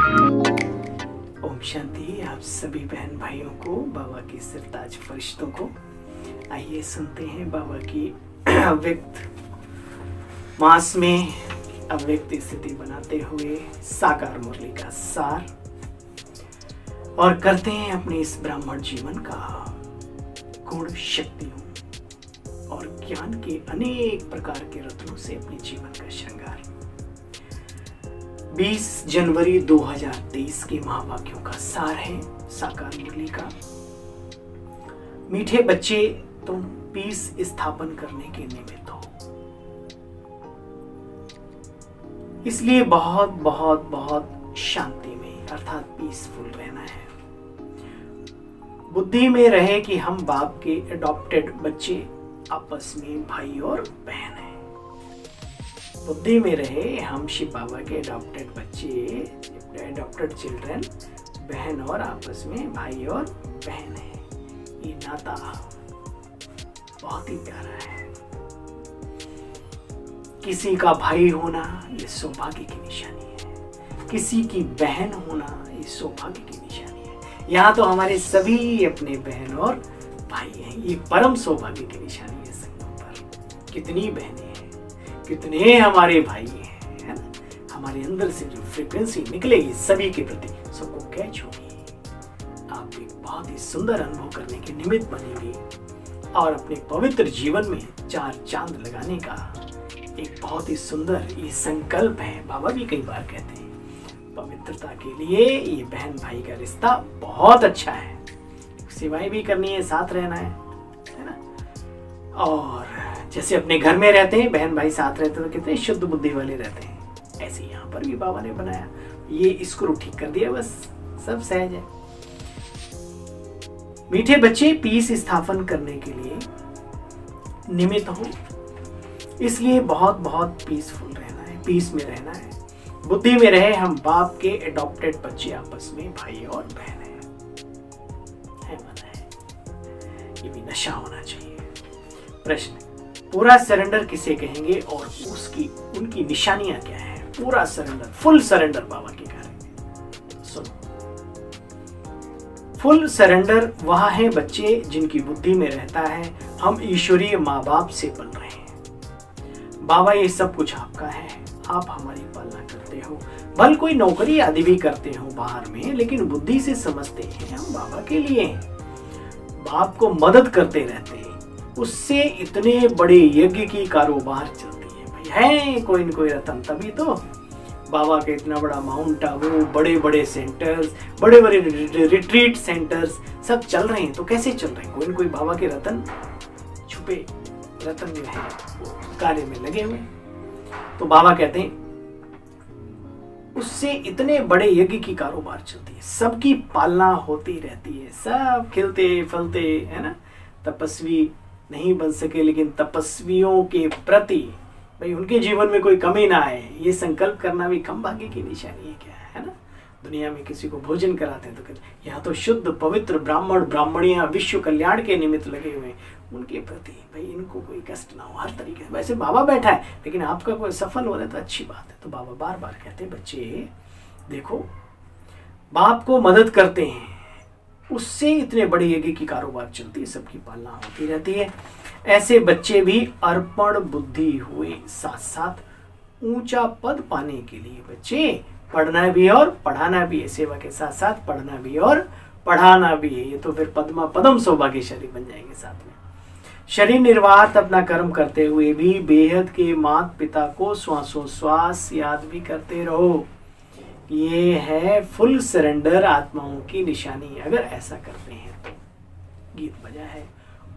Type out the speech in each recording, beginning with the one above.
ओम शांति। आप सभी बहन भाइयों को, बाबा के सिरताज फरिश्तों को, आइए सुनते हैं बाबा की अव्यक्त मास में अव्यक्त स्थिति बनाते हुए साकार मुरली का सार, और करते हैं अपने इस ब्राह्मण जीवन का गुण शक्तियों और ज्ञान के अनेक प्रकार के रत्नों से अपने जीवन का श्रृंगार। 20 जनवरी 2023 के महावाक्यों का सार है साकार मुरली का। मीठे बच्चे, तुम पीस स्थापन करने के निमित्त हो, इसलिए बहुत बहुत बहुत शांति में अर्थात पीसफुल रहना है। बुद्धि में रहे कि हम बाप के एडॉप्टेड बच्चे आपस में भाई और बहन हैं। बुद्धि में रहे हम शिव बाबा के एडॉप्टेड बच्चे, एडॉप्टेड चिल्ड्रन, बहन और आपस में भाई और बहन है। ये नाता बहुत ही प्यारा है। किसी का भाई होना ये सौभाग्य की निशानी है, किसी की बहन होना ये सौभाग्य की निशानी है। यहाँ तो हमारे सभी अपने बहन और भाई हैं, ये परम सौभाग्य की निशानी है। संगम पर कितनी बहनें हैं, कितने हमारे भाई हैं, है ना। हमारे अंदर से जो फ्रीक्वेंसी निकलेगी सभी के प्रति सबको कैच होगी। आप एक बहुत ही सुंदर अनुभव करने के निमित्त बनेंगे और अपने पवित्र जीवन में 4 चांद लगाने का एक बहुत ही सुंदर ये संकल्प है। बाबा भी कई बार कहते हैं पवित्रता के लिए ये बहन भाई का रिश्ता बहुत अच्छा है। सेवाएं भी करनी है, साथ रहना है ना। और जैसे अपने घर में रहते हैं बहन भाई साथ रहते तो कितने शुद्ध बुद्धि वाले रहते हैं, ऐसे यहाँ पर भी बाबा ने बनाया। ये स्क्रू ठीक कर दिया, बस सब सहज है। मीठे बच्चे पीस स्थापन करने के लिए निमित्त हो, इसलिए बहुत बहुत पीसफुल रहना है, पीस में रहना है। बुद्धि में रहे हम बाप के एडॉप्टेड बच्चे आपस में भाई और बहन है मन है। ये भी नशा होना चाहिए। प्रश्न, पूरा सरेंडर किसे कहेंगे और उसकी उनकी निशानियां क्या है? पूरा सरेंडर, फुल सरेंडर बाबा के कहेंगे। सुनो, फुल सरेंडर वह है बच्चे जिनकी बुद्धि में रहता है हम ईश्वरीय माँ बाप से पल रहे हैं। बाबा ये सब कुछ आपका है, आप हमारी पालना करते हो। भले कोई नौकरी आदि भी करते हो बाहर में, लेकिन बुद्धि से समझते हैं हम बाबा के लिए हैं, बाप को मदद करते रहते हैं। उससे इतने बड़े यज्ञ की कारोबार चलती है भाई, है कोई न कोई रतन, तभी तो बाबा के इतना बड़ा माउंट आबू, बड़े बड़े सेंटर्स, बड़े बड़े रिट्रीट सेंटर्स सब चल रहे हैं। तो कैसे चल रहे हैं? कोई न कोई बाबा के रतन, छुपे रतन जो है कार्य में लगे हुए। तो बाबा कहते हैं उससे इतने बड़े यज्ञ की कारोबार चलती है, सबकी पालना होती रहती है, सब खिलते फलते, है ना। तपस्वी नहीं बन सके, लेकिन तपस्वियों के प्रति भाई उनके जीवन में कोई कमी ना आए, ये संकल्प करना भी कम भाग्य की निशानी है क्या, है ना। दुनिया में किसी को भोजन कराते हैं तो कहते यहाँ तो शुद्ध पवित्र ब्राह्मण ब्राह्मणियां विश्व कल्याण के निमित्त लगे हुए, उनके प्रति भाई इनको कोई कष्ट ना हो हर तरीके से। वैसे बाबा बैठा है, लेकिन आपका कोई सफल हो रहा है तो अच्छी बात है। तो बाबा बार बार कहते हैं बच्चे देखो, बाप को मदद करते हैं, उससे इतने बड़े यज्ञ की कारोबार चलती है, सबकी पालना होती रहती है। ऐसे बच्चे भी अर्पण बुद्धि हुए, साथ साथ ऊंचा पद पाने के लिए बच्चे पढ़ना भी और पढ़ाना भी है। सेवा के साथ साथ पढ़ना भी और पढ़ाना भी है। ये तो फिर पद्मा पदम सौभाग्यशाली बन जाएंगे साथ में। शरीर निर्वाह अपना कर्म करते हुए भी बेहद के माता पिता को श्वासोश्वास याद भी करते रहो। ये है फुल सरेंडर आत्माओं की निशानी। अगर ऐसा करते हैं तो गीत बजा है,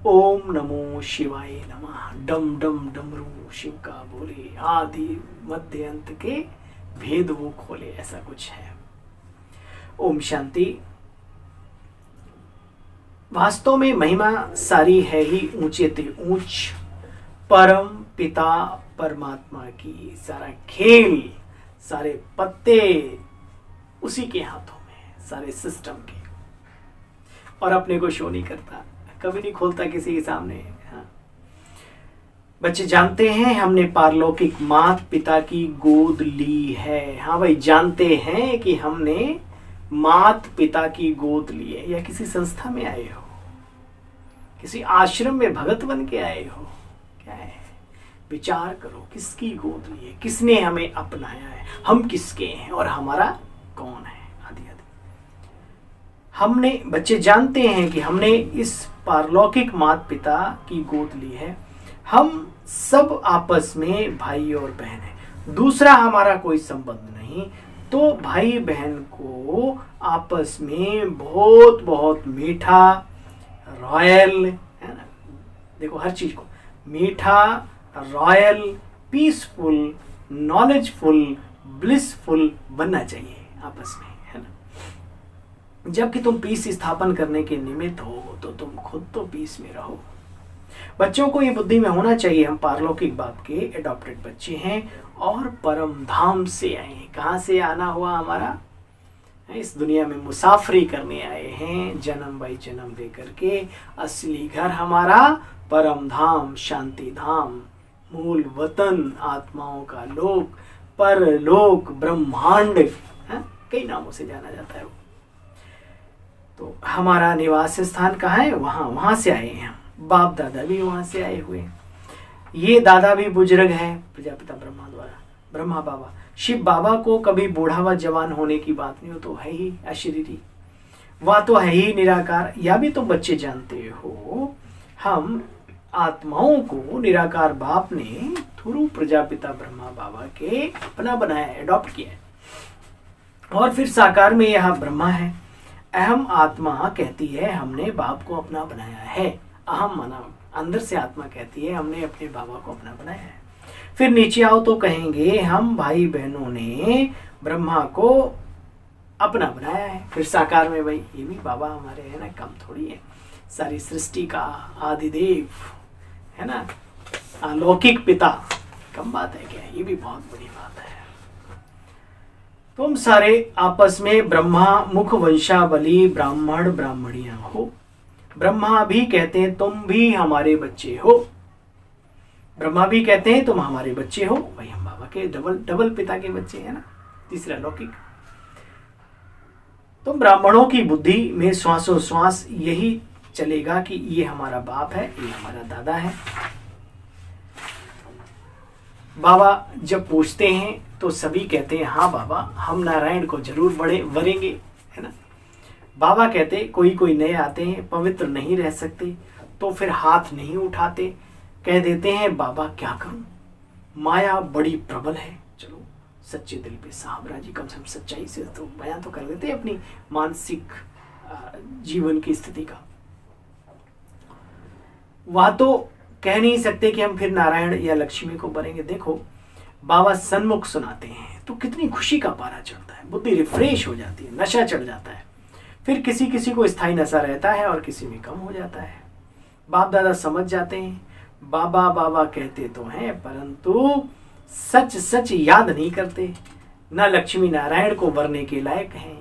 ओम नमो शिवाय नमः, डम डम डमरू शिव का बोले, आदि मध्य अंत के भेद वो खोले, ऐसा कुछ है। ओम शांति। वास्तव में महिमा सारी है ही ऊंचे ते ऊंच परम पिता परमात्मा की। सारा खेल, सारे पत्ते उसी के हाथों में, सारे सिस्टम के। और अपने को शो नहीं करता, कभी नहीं खोलता किसी के सामने। हाँ, बच्चे जानते हैं हमने पारलौकिक माता पिता की गोद ली है। हाँ भाई, जानते हैं कि हमने माता पिता की गोद ली है। या किसी संस्था में आए हो, किसी आश्रम में भगत बन के आए हो, क्या है, विचार करो किसकी गोद ली है, किसने हमें अपनाया है, हम किसके हैं और हमारा कौन है, आदि आदि। हमने, बच्चे जानते हैं कि हमने इस पारलौकिक माता पिता की गोद ली है। हम सब आपस में भाई और बहन हैं, दूसरा हमारा कोई संबंध नहीं। तो भाई बहन को आपस में बहुत बहुत मीठा, रॉयल, है ना, देखो हर चीज को मीठा, रॉयल, पीसफुल, नॉलेजफुल, ब्लिसफुल बनना चाहिए आपस में, है ना। जबकि तुम पीस स्थापन करने के निमित्त हो तो तुम खुद तो पीस में रहो। बच्चों को ये बुद्धि में होना चाहिए हम पारलौकिक बाप के एडॉप्टेड बच्चे हैं और परम धाम से आए हैं। कहाँ से आना हुआ हमारा? इस दुनिया में मुसाफरी करने आए हैं, जन्म बाई जन्म दे करके। असली घर हमारा परम धाम, शांति धाम, मूल वतन, आत्माओं का लोक, परलोक, ब्रह्मांड, कई नामों से जाना जाता है वो। तो हमारा निवास स्थान कहाँ है? वहां से आए हैं हम। बाप दादा भी वहां से आए हुए। ये दादा भी बुजुर्ग है प्रजापिता ब्रह्मा द्वारा, ब्रह्मा बाबा। शिव बाबा को कभी बूढ़ावा जवान होने की बात नहीं हो, तो है ही अशरीरी, वह तो है ही निराकार। या भी तुम बच्चे जानते हो हम आत्माओं को निराकार बाप ने थ्रू प्रजापिता ब्रह्मा बाबा के अपना बनाया, एडॉप्ट किया है। और फिर साकार में यह ब्रह्मा है। अहम आत्मा कहती है हमने बाप को अपना बनाया है। अहम माना अंदर से आत्मा कहती है हमने अपने बाबा को अपना बनाया है। फिर नीचे आओ तो कहेंगे हम भाई बहनों ने ब्रह्मा को अपना बनाया है। फिर साकार में भाई ये भी बाबा हमारे है ना, कम थोड़ी है। सारी सृष्टि का आदिदेव है ना, अलौकिक पिता, कम बात है क्या? ये भी बहुत बड़ी बात है। तुम सारे आपस में ब्रह्मा मुख वंशावली ब्राह्मण ब्राह्मणियां हो। ब्रह्मा भी कहते हैं तुम भी हमारे बच्चे हो। ब्रह्मा भी कहते हैं तुम हमारे बच्चे हो। भाई हम बाबा के डबल पिता के बच्चे हैं ना, तीसरा लौकिक। तो ब्राह्मणों की बुद्धि में श्वासों श्वास यही चलेगा कि ये हमारा बाप है, ये हमारा दादा है। बाबा जब पूछते हैं तो सभी कहते हैं हाँ बाबा, हम नारायण को जरूर वरेंगे, है ना। बाबा कहते कोई कोई नए आते हैं, पवित्र नहीं रह सकते, तो फिर हाथ नहीं उठाते, कह देते हैं बाबा क्या करूं, माया बड़ी प्रबल है। चलो सच्चे दिल पे साहब राजी, कम से कम सच्चाई से तो बयान तो कर देते हैं अपनी मानसिक जीवन की स्थिति का। वह तो कह नहीं सकते कि हम फिर नारायण या लक्ष्मी को भरेंगे। देखो बाबा सन्मुख सुनाते हैं तो कितनी खुशी का पारा चढ़ता है, बुद्धि रिफ्रेश हो जाती है, नशा चढ़ जाता है। फिर किसी किसी को स्थायी नशा रहता है और किसी में कम हो जाता है। बाप दादा समझ जाते हैं, बाबा बाबा कहते तो हैं परंतु सच सच याद नहीं करते, न लक्ष्मी नारायण को वरने के लायक हैं,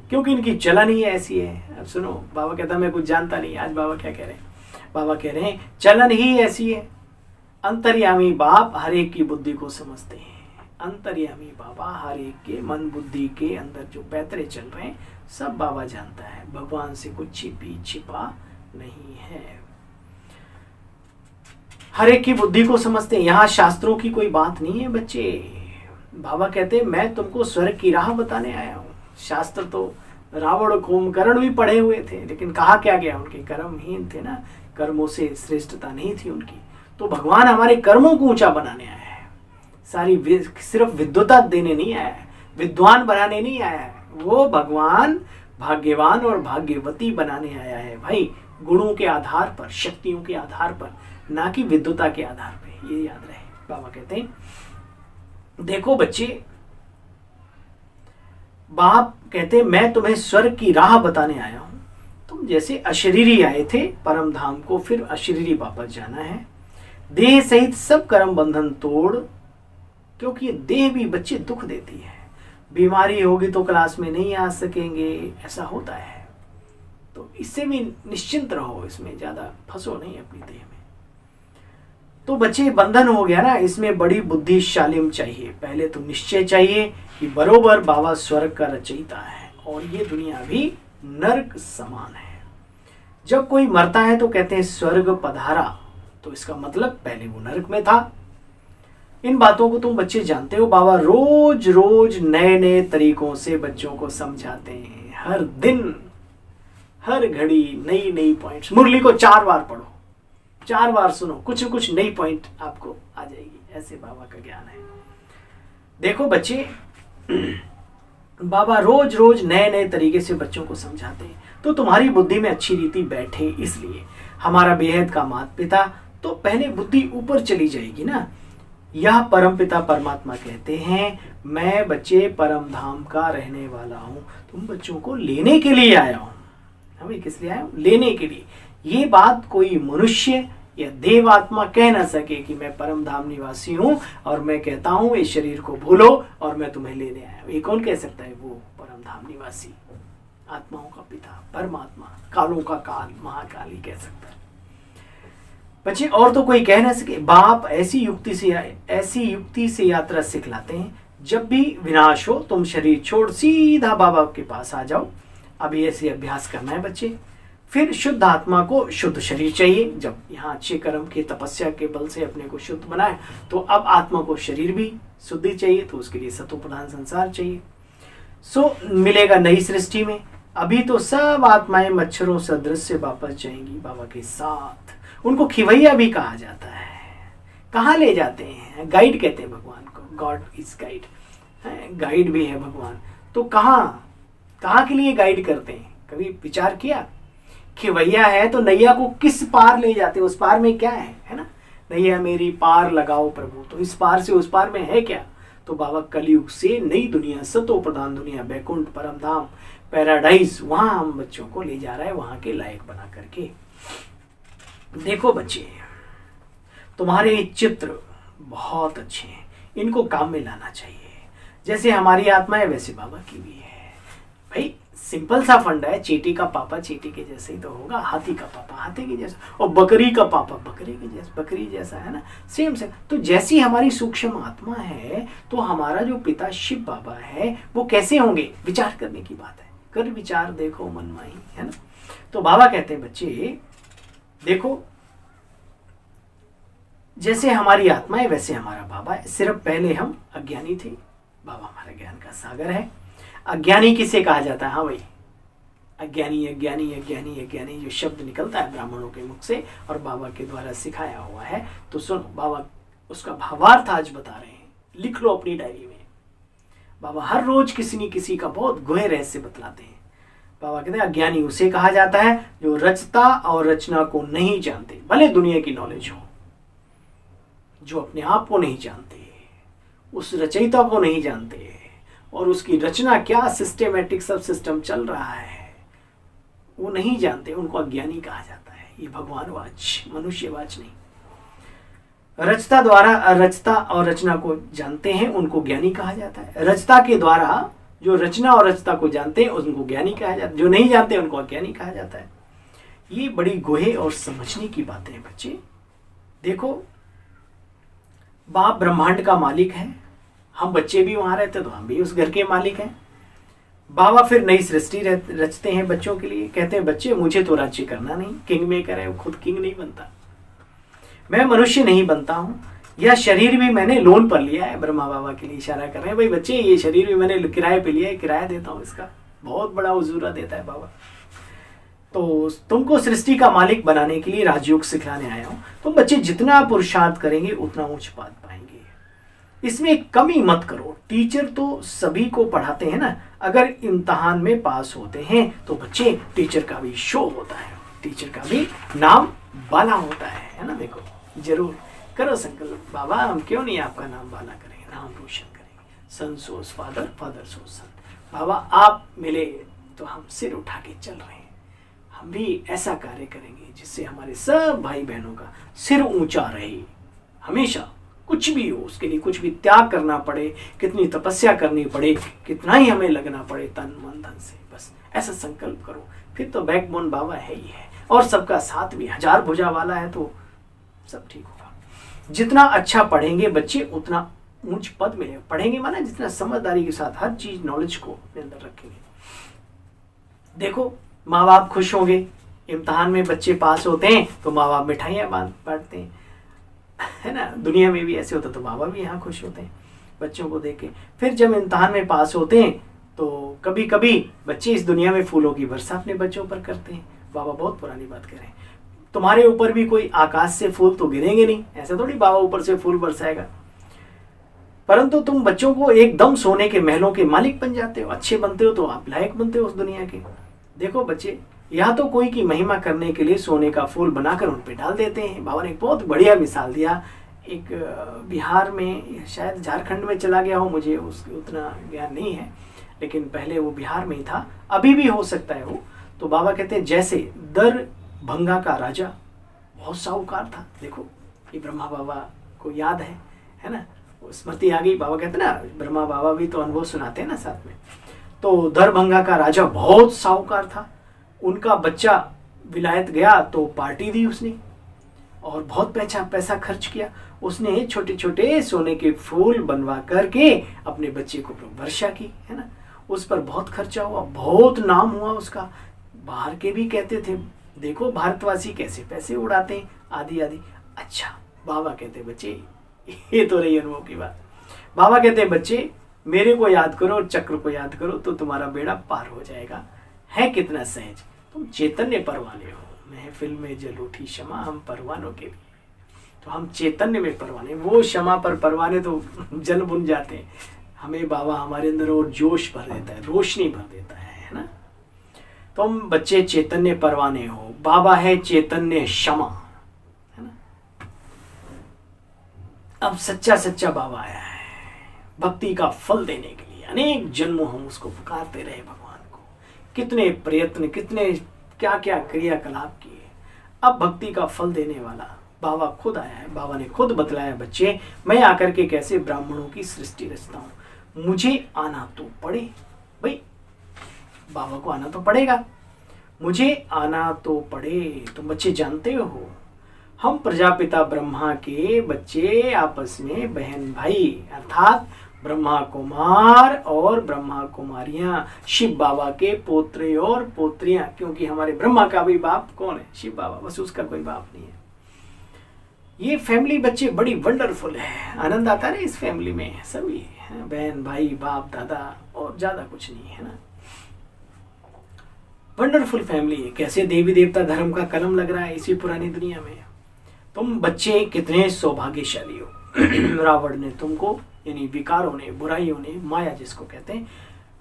क्योंकि इनकी चलन ही ऐसी है। अब सुनो, बाबा कहता मैं कुछ जानता नहीं। आज बाबा क्या कह रहे हैं? बाबा कह रहे हैं चलन ही ऐसी है। अंतर्यामी बाप हर एक की बुद्धि को समझते हैं। अंतर्यामी बाबा हर एक के मन बुद्धि के अंदर जो पैतरे चल रहे हैं सब बाबा जानता है। भगवान से कुछ छिपा नहीं है, हर एक की बुद्धि को समझते हैं। यहाँ शास्त्रों की कोई बात नहीं है बच्चे। बाबा कहते मैं तुमको स्वर्ग की राह बताने आया हूँ। शास्त्र तो रावण कुंभकर्ण भी पढ़े हुए थे, लेकिन कहा क्या गया? उनके कर्महीन थे ना, कर्मों से श्रेष्ठता नहीं थी उनकी। तो भगवान हमारे कर्मों को ऊंचा बनाने आया है। सारी सिर्फ विद्वता देने नहीं आया है, विद्वान बनाने नहीं आया है। वो भगवान भाग्यवान और भाग्यवती बनाने आया है भाई, गुणों के आधार पर, शक्तियों के आधार पर, ना कि विद्वता के आधार पर। ये याद रहे। बाबा कहते हैं देखो बच्चे, बाप कहते मैं तुम्हें स्वर्ग की राह बताने आया हूं। तुम जैसे अशरीरी आए थे परम धाम को, फिर अशरीरी वापस जाना है। देह सहित सब कर्म बंधन तोड़, क्योंकि देह भी बच्चे दुख देती है। बीमारी होगी तो क्लास में नहीं आ सकेंगे, ऐसा होता है। तो इससे भी निश्चिंत रहो, इसमें ज्यादा फंसो नहीं अपनी देह में। तो बच्चे बंधन हो गया ना, इसमें बड़ी बुद्धिशाली चाहिए। पहले तो निश्चय चाहिए कि बरोबर बाबा स्वर्ग का रचयिता है और ये दुनिया भी नर्क समान है। जब कोई मरता है तो कहते हैं स्वर्ग पधारा, तो इसका मतलब पहले वो नरक में था। इन बातों को तुम बच्चे जानते हो। बाबा रोज रोज नए नए तरीकों से बच्चों को समझाते हैं। हर दिन हर घड़ी नई नई पॉइंट्स। मुरली को 4 बार पढ़ो, 4 बार सुनो, कुछ न कुछ नई पॉइंट आपको आ जाएगी। ऐसे बाबा का ज्ञान है। देखो बच्चे, बाबा रोज रोज नए नए तरीके से बच्चों को समझाते हैं तो तुम्हारी बुद्धि में अच्छी रीति बैठे। इसलिए हमारा बेहद का माता पिता, तो पहले बुद्धि ऊपर चली जाएगी ना। यह परम पिता परमात्मा कहते हैं, मैं बच्चे परम धाम का रहने वाला हूं, तुम बच्चों को लेने के लिए आया हूं। हमें किस लिए आया हूं? लेने के लिए। ये बात कोई मनुष्य या देव आत्मा कह ना सके कि मैं परम धाम निवासी हूं और मैं कहता हूं इस शरीर को भूलो और मैं तुम्हें लेने आया हूं। ये कौन कह सकता है? वो परम धाम निवासी, आत्माओं का पिता, परमात्मा, कालों का काल, महाकाल ही कह सकता है बच्चे। और तो कोई कह ना सके। बाप ऐसी युक्ति से यात्रा सिखलाते हैं, जब भी विनाश हो तुम शरीर छोड़ सीधा बाबा के पास आ जाओ। अभी ऐसे अभ्यास करना है बच्चे। फिर शुद्ध आत्मा को शुद्ध शरीर चाहिए। जब यहाँ अच्छे कर्म की तपस्या के बल से अपने को शुद्ध बनाए, तो अब आत्मा को शरीर भी शुद्धि चाहिए, तो उसके लिए सतो प्रधान संसार चाहिए। सो मिलेगा नई सृष्टि में। अभी तो सब आत्माएं मच्छरों सदृश वापस जाएंगी बाबा के साथ। उनको खिवैया भी कहा जाता है। कहाँ ले जाते हैं? गाइड कहते हैं भगवान को। गॉड इज गाइड, गाइड भी है भगवान। तो कहाँ के लिए गाइड करते हैं? कभी विचार किया? खिवैया है तो नैया को किस पार ले जाते हैं? उस पार में क्या है ना? नैया मेरी पार लगाओ प्रभु। तो इस पार से उस पार में है क्या? तो बाबा कलयुग से नई दुनिया, सतो प्रधान दुनिया, बैकुंठ, परम धाम, पैराडाइज, वहां हम बच्चों को ले जा रहा है, वहां के लायक बना करके। देखो बच्चे, तुम्हारे चित्र बहुत अच्छे हैं, इनको काम में लाना चाहिए। जैसे हमारी आत्मा है वैसे बाबा की भी है भाई। सिंपल सा फंडा है। चींटी का पापा चींटी के जैसे ही तो होगा, हाथी का पापा हाथी के जैसा, और बकरी का पापा बकरी के जैसा, बकरी जैसा, है ना? सेम से। तो जैसी हमारी सूक्ष्म आत्मा है, तो हमारा जो पिता शिव बाबा है वो कैसे होंगे? विचार करने की बात है। कर विचार देखो मन माही, है ना? तो बाबा कहते हैं बच्चे देखो, जैसे हमारी आत्मा है वैसे हमारा बाबा है। सिर्फ पहले हम अज्ञानी थे, बाबा हमारा ज्ञान का सागर है। अज्ञानी किसे कहा जाता है? हाँ भाई, अज्ञानी अज्ञानी अज्ञानी अज्ञानी जो शब्द निकलता है ब्राह्मणों के मुख से और बाबा के द्वारा सिखाया हुआ है, तो सुनो, बाबा उसका भावार्थ आज बता रहे हैं। लिख लो अपनी डायरी में। बाबा हर रोज किसी न किसी का बहुत गुहे रहस्य बतलाते हैं। बाबा कहते हैं अज्ञानी उसे कहा जाता है जो रचता और रचना को नहीं जानते, भले दुनिया की नॉलेज हो। जो अपने आप को नहीं जानते, उस रचयिता को नहीं जानते और उसकी रचना क्या सिस्टेमेटिक सब सिस्टम चल रहा है वो नहीं जानते, उनको अज्ञानी कहा जाता है। ये भगवान वाच, मनुष्य वाच नहीं। रचता और रचना को जानते हैं उनको ज्ञानी कहा जाता है। रचता के द्वारा जो रचना और रचता को जानते हैं उनको ज्ञानी कहा जाता है। जो नहीं जानते उनको अज्ञानी कहा जाता है। ये बड़ी गोहे और समझने की बातें हैं बच्चे। देखो, बाप ब्रह्मांड का मालिक है, हम बच्चे भी वहां रहते तो हम भी उस घर के मालिक हैं। बाबा फिर नई सृष्टि रचते हैं बच्चों के लिए। कहते हैं बच्चे मुझे तो राज्य करना नहीं, किंग मेकर है, वो खुद किंग नहीं बनता। मैं मनुष्य नहीं बनता हूँ। यह शरीर भी मैंने लोन पर लिया है। ब्रह्मा बाबा के लिए इशारा कर रहे हैं, भाई बच्चे ये शरीर भी मैंने किराए पे लिया है, किराया देता हूँ इसका, बहुत बड़ा उजूरा देता है बाबा। तो तुमको सृष्टि का मालिक बनाने के लिए राजयोग सिखाने आया हूँ। तुम बच्चे जितना पुरुषार्थ करेंगे उतना उच्च पाद पाएंगे। इसमें कमी मत करो। टीचर तो सभी को पढ़ाते हैं ना। अगर इम्तहान में पास होते हैं तो बच्चे टीचर का भी शो होता है, टीचर का भी नाम बाला होता है ना? देखो जरूर करो संकल्प, बाबा हम क्यों नहीं आपका नाम बाला करेंगे, नाम रोशन करेंगे। सन सोस फादर, फादर सोस सन। बाबा आप मिले तो हम सिर उठा के चल रहे हैं। हम भी ऐसा कार्य करेंगे जिससे हमारे सब भाई बहनों का सिर ऊंचा रहे हमेशा। कुछ भी हो उसके लिए कुछ भी त्याग करना पड़े, कितनी तपस्या करनी पड़े, कितना ही हमें लगना पड़े तन मन धन से, बस ऐसा संकल्प करो। फिर तो बैकबोन बाबा है ही है और सबका साथ भी 1000 भुजा वाला है, तो सब ठीक होगा। जितना अच्छा पढ़ेंगे बच्चे उतना ऊंच पद मिलेगा। पढ़ेंगे माना जितना समझदारी के साथ हर चीज नॉलेज को अपने अंदर रखेंगे। देखो माँ बाप खुश होंगे, इम्तिहान में बच्चे पास होते हैं तो माँ बाप मिठाइयाँ बांटते हैं, है ना। दुनिया में भी ऐसे होता तो माँ बाप भी यहाँ खुश होते हैं बच्चों को देख के। फिर जब इम्तिहान में पास होते हैं तो कभी कभी बच्चे इस दुनिया में फूलों की वर्षा अपने बच्चों पर करते हैं। बाबा बहुत पुरानी बात कर रहे हैं। तुम्हारे ऊपर भी कोई आकाश से फूल तो गिरेंगे नहीं, ऐसा थोड़ी बाबा ऊपर से फूल बरसाएगा, परंतु तुम बच्चों को एकदम सोने के महलों के मालिक बन जाते हो। अच्छे बनते हो तो आप लायक बनते हो उस दुनिया के। देखो बच्चे, या तो कोई की महिमा करने के लिए सोने का फूल बनाकर उन पे डाल देते हैं। बाबा ने एक बहुत बढ़िया मिसाल दिया। एक बिहार में, शायद झारखंड में चला गया हो, मुझे उसकी उतना ज्ञान नहीं है, लेकिन पहले वो बिहार में ही था, अभी भी हो सकता है वो। तो बाबा कहते हैं जैसे दरभंगा का राजा बहुत साहूकार था। देखो ये ब्रह्मा बाबा को याद है ना, वो स्मृति आ गई। बाबा कहते हैं ना, ब्रह्मा बाबा भी तो अनुभव सुनाते हैं ना साथ में। तो दरभंगा का राजा बहुत साहूकार था। उनका बच्चा विलायत गया तो पार्टी दी उसने और बहुत पैसा खर्च किया। उसने छोटे छोटे सोने के फूल बनवा करके अपने बच्चे को वर्षा की, है ना। उस पर बहुत खर्चा हुआ, बहुत नाम हुआ उसका। बाहर के भी कहते थे देखो भारतवासी कैसे पैसे उड़ाते हैं, आदि आदि। अच्छा, बाबा कहते बच्चे, ये तो रही अनुभव की बात। बाबा कहते बच्चे मेरे को याद करो और चक्र को याद करो तो तुम्हारा बेड़ा पार हो जाएगा। है कितना सहज, तुम चैतन्य परवाने हो। महफिल में जल उठी क्षमा हम परवानों के लिए, तो हम चैतन्य में परवाने, वो क्षमा पर परवाने तो जल बुन जाते हैं। हमें बाबा हमारे अंदर और जोश भर देता है, रोशनी भर देता है ना। तुम बच्चे चैतन्य परवाने हो, बाबा है चैतन्य क्षमा, है ना। अब सच्चा बाबा आया है भक्ति का फल देने के लिए। अनेक जन्मों हम उसको पुकारते रहे भगवान को, कितने प्रयत्न, कितने क्या क्या क्रियाकलाप किए। अब भक्ति का फल देने वाला बाबा खुद आया है। बाबा ने खुद बतलाया बच्चे, मैं आकर के कैसे ब्राह्मणों की सृष्टि रचता हूं, मुझे आना तो पड़े। भाई बाबा को आना तो पड़ेगा, मुझे आना तो पड़े। तुम बच्चे जानते हो हम प्रजापिता ब्रह्मा के बच्चे आपस में बहन भाई, अर्थात ब्रह्मा कुमार और ब्रह्मा कुमारियां, शिव बाबा के पोत्रे और पोत्रियां। क्योंकि हमारे ब्रह्मा का भी बाप कौन है? शिव बाबा, बस उसका कोई बाप नहीं है। ये फैमिली बच्चे बड़ी वंडरफुल है, आनंद आता है ना इस फैमिली में। सभी बहन भाई बाप दादा और ज्यादा कुछ नहीं है ना। वंडरफुल फैमिली है। कैसे देवी देवता धर्म का कलम लग रहा है इसी पुरानी दुनिया में। तुम बच्चे कितने सौभाग्यशाली हो। रावण ने तुमको, यानी विकारों ने, बुराइयों ने, माया जिसको कहते हैं,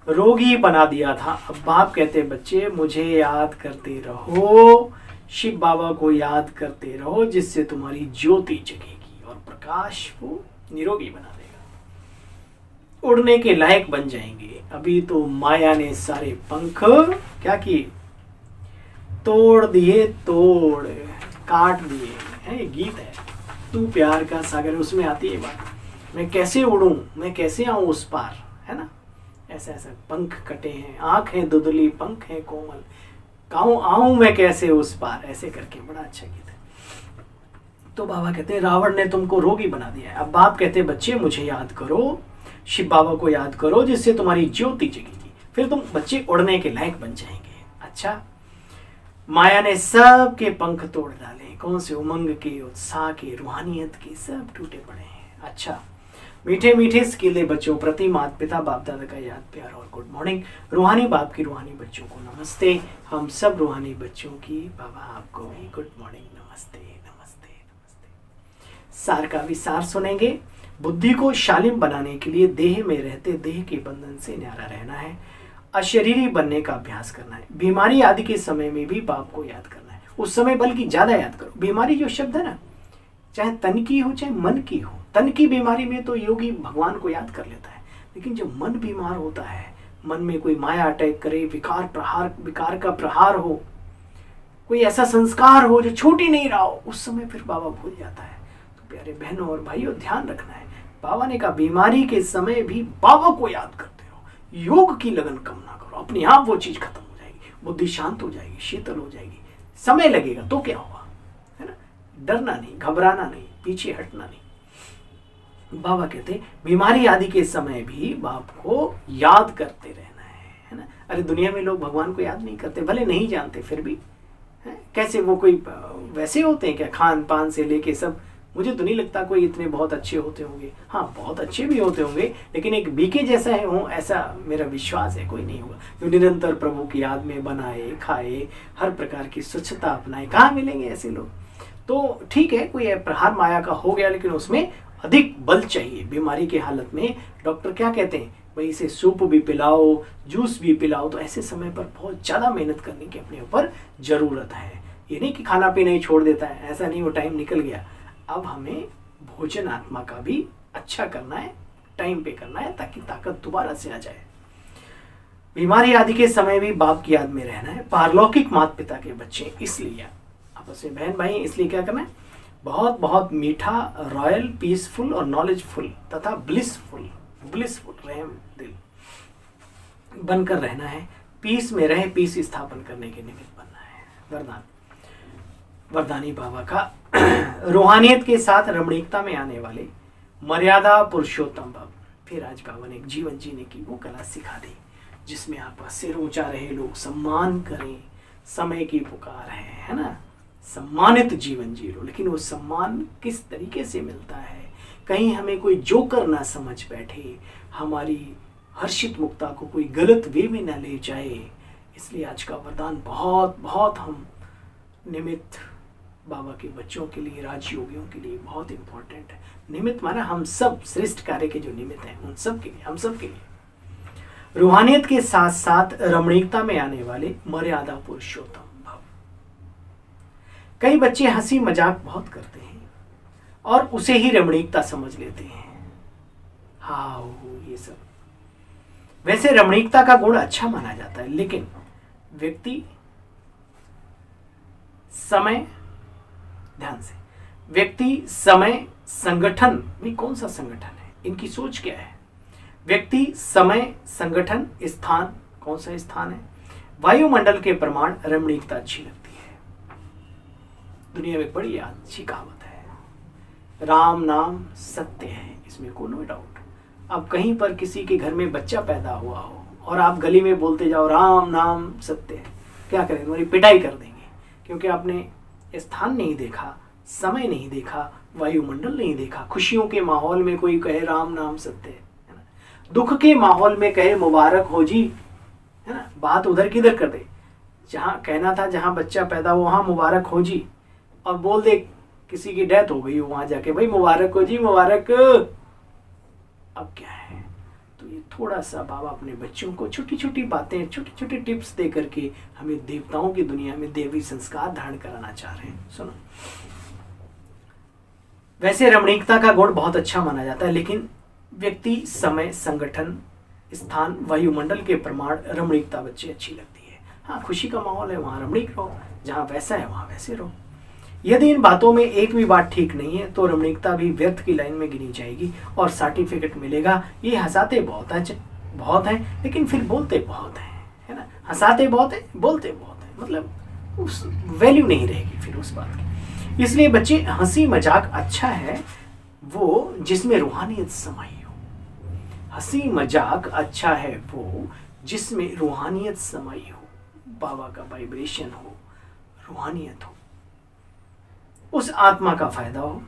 रोगी बना दिया था। अब बाप कहते बच्चे मुझे याद करते रहो, शिव बाबा को याद करते रहो, जिससे तुम्हारी ज्योति जगेगी और प्रकाश को निरोगी बना देगा। उड़ने के लायक बन जाएंगे। अभी तो माया ने सारे पंख क्या किए? तोड़ दिए, तोड़ काट दिए। ये गीत है, तू प्यार का सागर, उसमें आती है बात, मैं कैसे उड़ूं, मैं कैसे आऊं उस पार, है ना। ऐसा ऐसा पंख कटे हैं, आंख है दुदली, पंख है कोमल, कहूं आऊं मैं कैसे उस पार, ऐसे करके बड़ा अच्छा गीत है। तो बाबा कहते हैं रावण ने तुमको रोगी बना दिया है। अब बाप कहते हैं बच्चे मुझे याद करो, शिव बाबा को याद करो, जिससे तुम्हारी ज्योति जगेगी, फिर तुम बच्चे उड़ने के लायक बन जाएंगे। अच्छा, माया ने सबके पंख तोड़ डाले। कौन से? उमंग के, उत्साह के, रूहानियत के, सब टूटे पड़े हैं। अच्छा, मीठे मीठे स्किले बच्चों प्रति माता पिता बाप दादा का याद प्यार और गुड मॉर्निंग। रूहानी बाप की रूहानी बच्चों को नमस्ते। हम सब रूहानी बच्चों की बाबा आपको भी गुड मॉर्निंग, नमस्ते नमस्ते नमस्ते। सार का भी सार सुनेंगे। बुद्धि को शालिम बनाने के लिए देह में रहते देह के बंधन से न्यारा रहना है, अशरीरी बनने का अभ्यास करना है। बीमारी आदि के समय में भी बाप को याद करना है, उस समय बल्कि ज्यादा याद करो। बीमारी जो शब्द है ना, चाहे तन की हो चाहे मन की हो, तन की बीमारी में तो योगी भगवान को याद कर लेता है, लेकिन जब मन बीमार होता है, मन में कोई माया अटैक करे, विकार का प्रहार हो, कोई ऐसा संस्कार हो जो छूट ही नहीं रहा हो, उस समय फिर बाबा भूल जाता है। तो प्यारे बहनों और भाइयों ध्यान रखना है। बाबा ने कहा बीमारी के समय भी बाबा को याद करते रहो, योग की लगन कम ना करो, अपने आप वो चीज खत्म हो जाएगी, बुद्धि शांत हो जाएगी, शीतल हो जाएगी। समय लगेगा तो क्या हुआ, है ना। डरना नहीं, घबराना नहीं, पीछे हटना नहीं। बाबा कहते हैं बीमारी आदि के समय भी बाप को याद करते रहना है ना। अरे दुनिया में लोग भगवान को याद नहीं करते, भले नहीं जानते फिर भी, है? कैसे वो कोई वैसे होते हैं क्या, खान पान से लेके सब? मुझे तो नहीं लगता कोई इतने बहुत अच्छे होते होंगे। हाँ, बहुत अच्छे भी होते होंगे, लेकिन एक बीके जैसा है हो ऐसा मेरा विश्वास है कोई नहीं होगा, जो निरंतर प्रभु की याद में बनाए खाए, हर प्रकार की स्वच्छता अपनाए। कहाँ मिलेंगे ऐसे लोग? तो ठीक है, कोई प्रहार माया का हो गया, लेकिन उसमें अधिक बल चाहिए। बीमारी की हालत में डॉक्टर क्या कहते हैं, भाई इसे सूप भी पिलाओ, जूस भी पिलाओ। तो ऐसे समय पर बहुत ज़्यादा मेहनत करने की अपने ऊपर ज़रूरत है। ये नहीं कि खाना पीना ही छोड़ देता है, ऐसा नहीं, वो टाइम निकल गया। अब हमें भोजन आत्मा का भी अच्छा करना है, टाइम पे करना है, ताकि ताकत दोबारा से आ जाए। बीमारी आदि के समय भी बाप की याद में रहना है। पारलौकिक माता पिता के बच्चे इसलिए आपस में बहन भाई इसलिए क्या करना है, बहुत बहुत मीठा, रॉयल, पीसफुल और नॉलेजफुल तथा ब्लिसफुल रहम दिल बनकर रहना है। पीस में रहे, पीस स्थापन करने के निमित्त बनना है। वरदान वरदानी बाबा का रूहानियत के साथ रमणीकता में आने वाले मर्यादा पुरुषोत्तम भव। फिर आज बाबा ने एक जीवन जीने की वो कला सिखा दी जिसमें आपका सिर ऊंचा रहे, लोग सम्मान करें। समय की पुकार है ना, सम्मानित जीवन जी लो। लेकिन वो सम्मान किस तरीके से मिलता है, कहीं हमें कोई जोकर ना समझ बैठे, हमारी हर्षित मुक्ता को कोई गलत वे में ना ले जाए। इसलिए आज का वरदान बहुत बहुत हम निमित्त बाबा के बच्चों के लिए, राजयोगियों के लिए बहुत इंपॉर्टेंट है। निमित्त माना हम सब श्रेष्ठ कार्य के जो निमित्त हैं उन सब के लिए, हम सब के लिए। रूहानियत के साथ साथ रमणीकता में आने वाले मर्यादा पुरुषोत्तम भव। कई बच्चे हंसी मजाक बहुत करते हैं और उसे ही रमणीकता समझ लेते हैं। हाँ, ये सब वैसे रमणीकता का गुण अच्छा माना जाता है, लेकिन व्यक्ति समय, ध्यान से, व्यक्ति समय संगठन में, कौन सा संगठन है, इनकी सोच क्या है? व्यक्ति समय संगठन स्थान, कौन सा स्थान है? वायुमंडल के प्रमाण रमणीकता अच्छी लगती है। दुनिया में बड़ी अच्छी कहावत है, राम नाम सत्य है, इसमें कोई नो डाउट। अब कहीं पर किसी के घर में बच्चा पैदा हुआ हो और आप गली में बोलते जाओ राम नाम सत्य है, क्या करेंगे? तुम्हारी पिटाई कर देंगे, क्योंकि आपने स्थान नहीं देखा, समय नहीं देखा, वायुमंडल नहीं देखा। खुशियों के माहौल में कोई कहे राम नाम सत्य है ना, दुख के माहौल में कहे मुबारक हो जी, है ना, बात उधर किधर कर दे। जहाँ कहना था जहाँ बच्चा पैदा हो वहाँ मुबारक हो जी, और बोल दे किसी की डेथ हो गई हो वहाँ जाके भाई मुबारक हो जी, मुबारक। अब क्या है? तो ये थोड़ा सा बाबा अपने बच्चों को छोटी छोटी बातें, छोटी छोटी टिप्स दे करके हमें देवताओं की दुनिया में देवी संस्कार धारण कराना चाह रहे हैं। सुनो, वैसे रमणीकता का गुण बहुत अच्छा माना जाता है, लेकिन व्यक्ति समय संगठन स्थान वायुमंडल के प्रमाण रमणीकता बच्चे अच्छी लगती है। हाँ, खुशी का माहौल है वहाँ रमणीक रहो, जहाँ वैसा है वहाँ वैसे रहो। यदि इन बातों में एक भी बात ठीक नहीं है तो रमणीकता भी व्यर्थ की लाइन में गिनी जाएगी और सर्टिफिकेट मिलेगा। ये हंसाते बहुत हैं लेकिन फिर बोलते बहुत हैं, है ना, हंसाते बहुत है, बोलते बहुत है, मतलब उस वैल्यू नहीं रहेगी फिर उस बात की। इसलिए बच्चे, हंसी मजाक अच्छा है वो जिसमें रूहानियत समाई हो। हंसी मजाक अच्छा है वो जिसमें रूहानियत समाई हो, बाबा का वाइब्रेशन हो, रूहानियत हो, उस आत्मा का फायदा हो,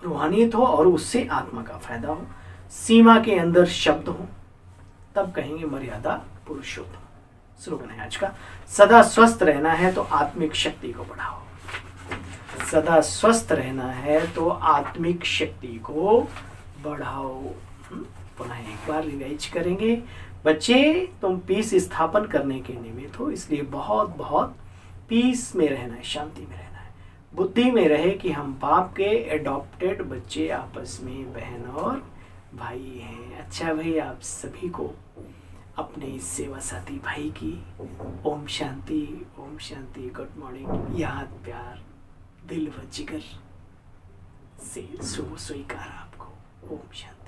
रूहानियत हो और उससे आत्मा का फायदा हो, सीमा के अंदर शब्द हो, तब कहेंगे मर्यादा पुरुषोत्तम। स्लोगन है आज का, सदा स्वस्थ रहना है तो आत्मिक शक्ति को बढ़ाओ। सदा स्वस्थ रहना है तो आत्मिक शक्ति को बढ़ाओ। पुनः एक बार रिवाइज करेंगे। बच्चे, तुम पीस स्थापन करने के निमित्त हो, इसलिए बहुत बहुत पीस में रहना है, शांति में रहना है। बुद्धि में रहे कि हम बाप के एडॉप्टेड बच्चे आपस में बहन और भाई हैं। अच्छा भाई, आप सभी को अपने इस सेवा साथी भाई की ओम शांति, गुड मॉर्निंग, याद प्यार दिल व जिगर से शुभ स्वीकार आपको। ओम शांति।